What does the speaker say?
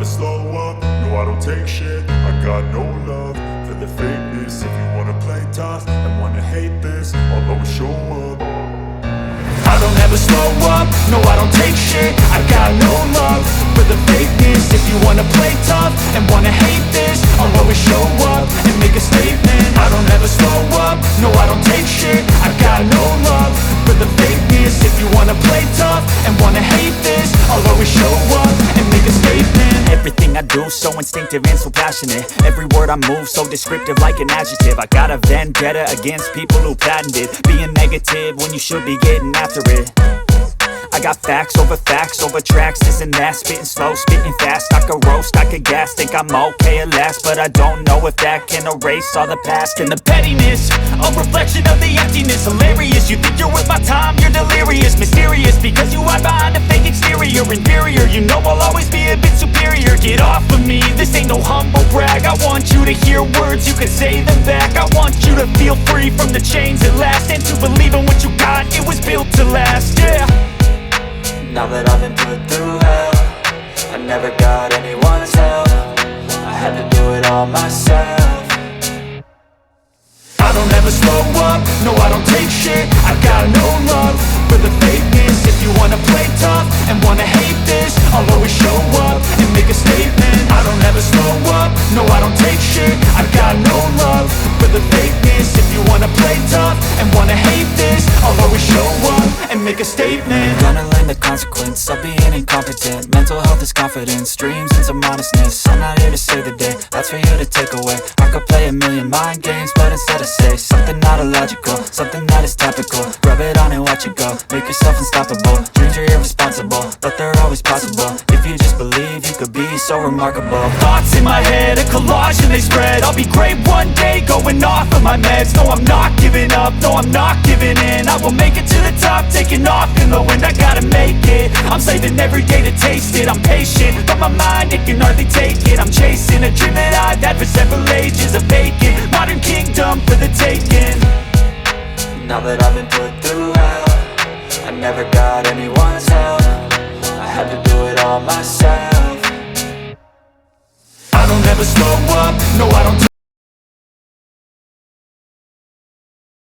slow up, no I don't take shit. I got no love for the fakeness. If you wanna play tough and wanna hate this, I'll always show up. I don't ever slow up, no I don't take shit. I got no love for the fakeness. If you wanna play tough and wanna hate this, I'll always show up and make a statement. I don't ever slow up, no I don't take shit. I got no love for the fakeness. If you wanna play tough and wanna hate this, I'll always show up and make a statement. Everything I do so instinctive and so passionate. Every word I move so descriptive like an adjective. I got a vendetta against people who patented being negative when you should be getting after it. I got facts over tracks, this and that. Spitting slow, spitting fast, I could roast, I could gas. Think I'm okay at last, but I don't know if that can erase all the past. And the pettiness, a reflection of the emptiness. Hilarious, you think you're worth my time, you're delirious. Mysterious, because you hide behind a fake exterior. Inferior, you know I'll always be a bit superior. Get off of me, this ain't no humble brag. I want you to hear words, you can say them back. I want you to feel free from the chains at last, and to believe in what you got, it was built to last, yeah. Now that I've been put through hell, I never got anyone's help. I had to do it all myself. I don't ever slow up, no I don't take shit. I got no love for the fakeness. If you wanna play tough and wanna hate this, I'll always show up and make a statement. I don't ever slow up, no I don't take shit. I got no love for the fakeness. If you wanna play tough and wanna hate this, I'll always show up and make a statement. Gonna learn the consequence of being incompetent. Mental health is confidence, dreams and some modestness. I'm not here to save the day, that's for you to take away. I could play a million mind games, but instead I say something not illogical, something that is topical. Rub it on and watch it go, make yourself unstoppable. Dreams are irresponsible, but they're always possible. If you just believe, you could be so remarkable. Thoughts in my head, a collage and they spread. I'll be great one day, going off of my meds. No, I'm not giving up, no, I'm not giving in. I will make it to the top, taking off in the wind. I gotta make it, I'm saving every day to taste it. I'm patient, but my mind, it can hardly take it. I'm chasing a dream that I've had for several ages. A vacant, modern kingdom for the taking. Now that I've been put through hell, I never got anyone's help. I had to do it all myself. I don't ever slow up, no I don't